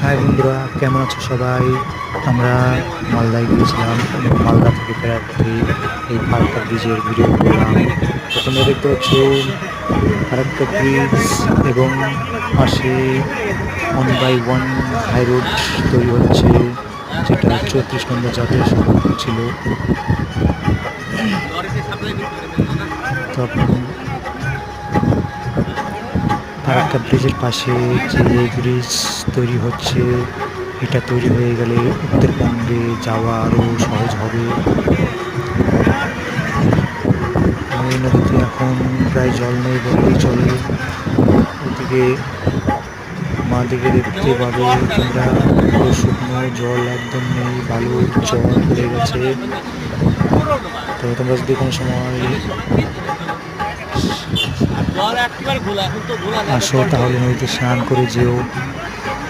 High বন্ধুরা, কেমন আছো সবাই? আমরা মালদায় গিয়েছিলাম এবং মালদা থেকে ফেরার পথে এই ফারাক্কা ব্রিজের ভিডিও করলাম। তো তোমরা দেখতে পাচ্ছ ফারাক্কা ব্রিজ এবং পাশে 1/1 হাই রোড তৈরি হচ্ছে, যেটা 34 নম্বর জাতীয় সড়ক ছিল। তখন ফারাক্কা ব্রিজের পাশে যে ব্রিজ তৈরি হচ্ছে, এটা তৈরি হয়ে গেলে উত্তরবঙ্গে যাওয়া আরও সহজ হবে। এই নদীতে এখন প্রায় জল নেই বললেই চলে। ওদিকে দিকে দেখতে পাবে তোমরা, পুরো শুকনো, জল একদম নেই, বালুর চর পড়ে গেছে। তো তোমরা যদি কোনো সময় আসো তাহলে নদীতে স্নান করে যেও।